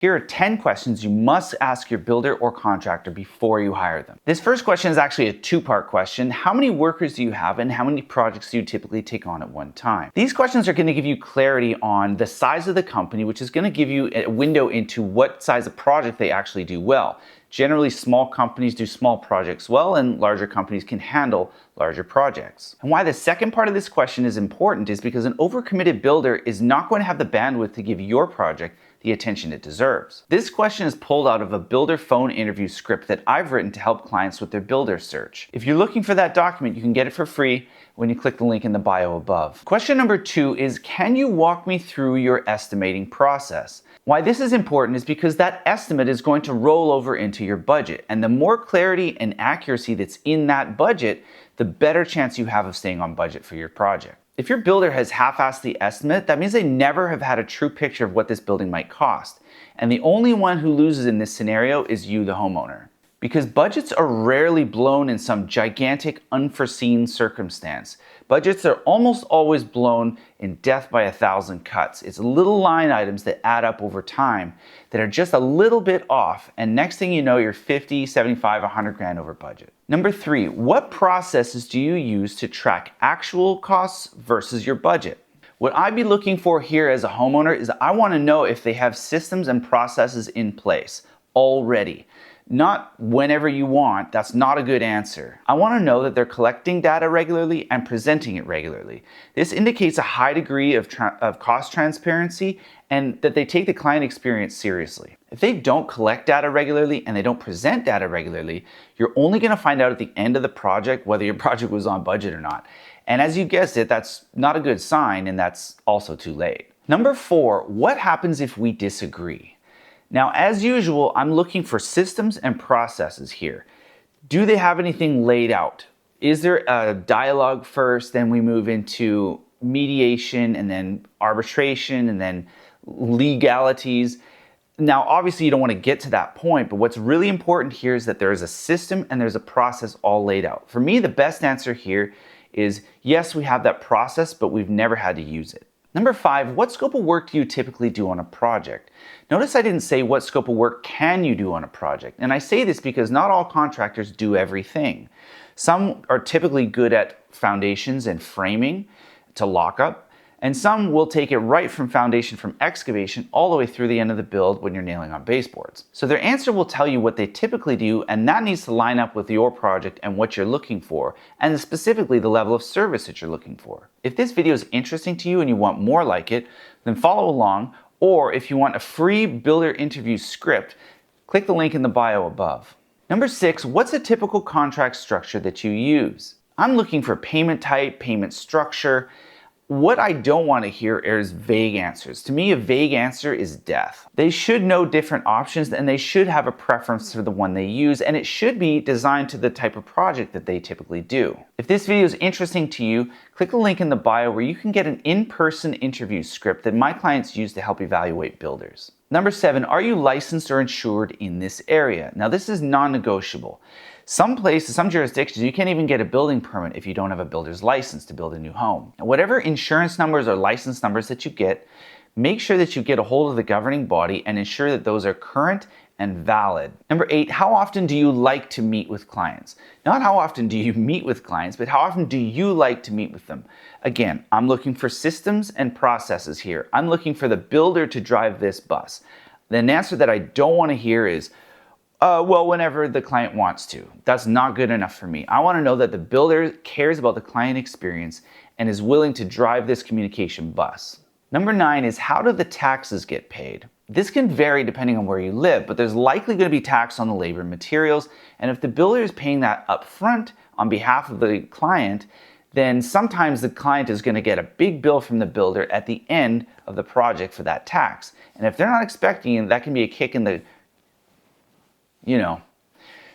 Here are 10 questions you must ask your builder or contractor before you hire them. This first question is actually a two-part question. How many workers do you have and how many projects do you typically take on at one time? These questions are going to give you clarity on the size of the company, which is going to give you a window into what size of project they actually do well. Generally, small companies do small projects well, and larger companies can handle larger projects. And why the second part of this question is important is because an overcommitted builder is not going to have the bandwidth to give your project the attention it deserves. This question is pulled out of a builder phone interview script that I've written to help clients with their builder search. If you're looking for that document, you can get it for free when you click the link in the bio above. Question number 2 is, can you walk me through your estimating process? Why this is important is because that estimate is going to roll over into your budget, and the more clarity and accuracy that's in that budget, the better chance you have of staying on budget for your project. If your builder has half-assed the estimate, that means they never have had a true picture of what this building might cost. And the only one who loses in this scenario is you, the homeowner. Because budgets are rarely blown in some gigantic unforeseen circumstance. Budgets are almost always blown in death by 1,000 cuts. It's little line items that add up over time that are just a little bit off, and next thing you know, you're 50, 75, 100 grand over budget. Number 3, what processes do you use to track actual costs versus your budget? What I'd be looking for here as a homeowner is I want to know if they have systems and processes in place already. Not whenever you want, that's not a good answer. I want to know that they're collecting data regularly and presenting it regularly. This indicates a high degree of cost transparency and that they take the client experience seriously. If they don't collect data regularly and they don't present data regularly, you're only going to find out at the end of the project whether your project was on budget or not. And as you guessed it, that's not a good sign, and that's also too late. Number 4, what happens if we disagree? Now, as usual, I'm looking for systems and processes here. Do they have anything laid out? Is there a dialogue first, then we move into mediation, and then arbitration, and then legalities? Now, obviously, you don't want to get to that point, but what's really important here is that there is a system and there's a process all laid out. For me, the best answer here is yes, we have that process, but we've never had to use it. Number 5, what scope of work do you typically do on a project? Notice I didn't say what scope of work can you do on a project. And I say this because not all contractors do everything. Some are typically good at foundations and framing to lock up, and some will take it right from foundation, from excavation, all the way through the end of the build when you're nailing on baseboards. So their answer will tell you what they typically do, and that needs to line up with your project and what you're looking for, and specifically the level of service that you're looking for. If this video is interesting to you and you want more like it, then follow along, or if you want a free builder interview script, click the link in the bio above. Number 6, what's a typical contract structure that you use? I'm looking for payment type, payment structure. What I don't want to hear is vague answers. To me, a vague answer is death. They should know different options, and they should have a preference for the one they use, and it should be designed to the type of project that they typically do. If this video is interesting to you, click the link in the bio where you can get an in-person interview script that my clients use to help evaluate builders. Number 7, are you licensed or insured in this area? Now, this is non-negotiable. Some places, some jurisdictions, you can't even get a building permit if you don't have a builder's license to build a new home. Now, whatever insurance numbers or license numbers that you get, make sure that you get a hold of the governing body and ensure that those are current and valid. Number 8, how often do you like to meet with clients? Not how often do you meet with clients, but how often do you like to meet with them? Again, I'm looking for systems and processes here. I'm looking for the builder to drive this bus. The answer that I don't want to hear is, well, whenever the client wants to. That's not good enough for me. I want to know that the builder cares about the client experience and is willing to drive this communication bus. Number 9 is, how do the taxes get paid? This can vary depending on where you live, but there's likely going to be tax on the labor and materials, and if the builder is paying that up front on behalf of the client, then sometimes the client is going to get a big bill from the builder at the end of the project for that tax. And if they're not expecting it, that can be a kick in the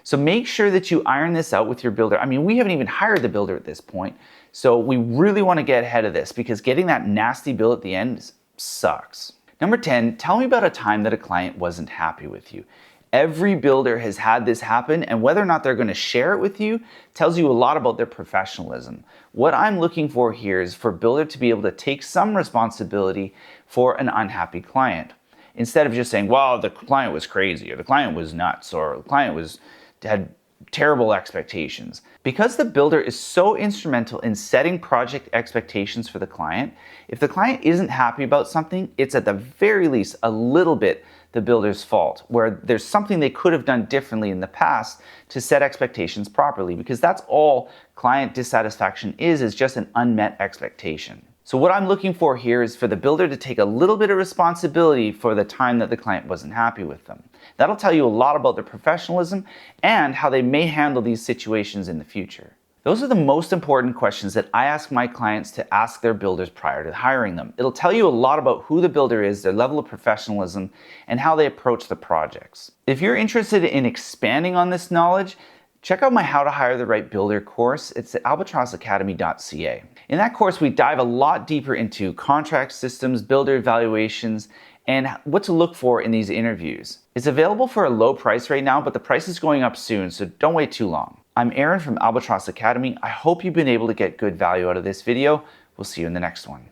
So make sure that you iron this out with your builder. I mean, we haven't even hired the builder at this point, so we really want to get ahead of this because getting that nasty bill at the end sucks. Number 10, tell me about a time that a client wasn't happy with you. Every builder has had this happen, and whether or not they're going to share it with you tells you a lot about their professionalism. What I'm looking for here is for a builder to be able to take some responsibility for an unhappy client. instead of just saying, well, the client was crazy, or the client was nuts, or the client had terrible expectations. Because the builder is so instrumental in setting project expectations for the client, if the client isn't happy about something, it's at the very least a little bit the builder's fault, where there's something they could have done differently in the past to set expectations properly, because that's all client dissatisfaction is just an unmet expectation. So what I'm looking for here is for the builder to take a little bit of responsibility for the time that the client wasn't happy with them. That'll tell you a lot about their professionalism and how they may handle these situations in the future. Those are the most important questions that I ask my clients to ask their builders prior to hiring them. It'll tell you a lot about who the builder is, their level of professionalism, and how they approach the projects. If you're interested in expanding on this knowledge, check out my How to Hire the Right Builder course. It's at albatrossacademy.ca. In that course, we dive a lot deeper into contract systems, builder evaluations, and what to look for in these interviews. It's available for a low price right now, but the price is going up soon, so don't wait too long. I'm Aaron from Albatross Academy. I hope you've been able to get good value out of this video. We'll see you in the next one.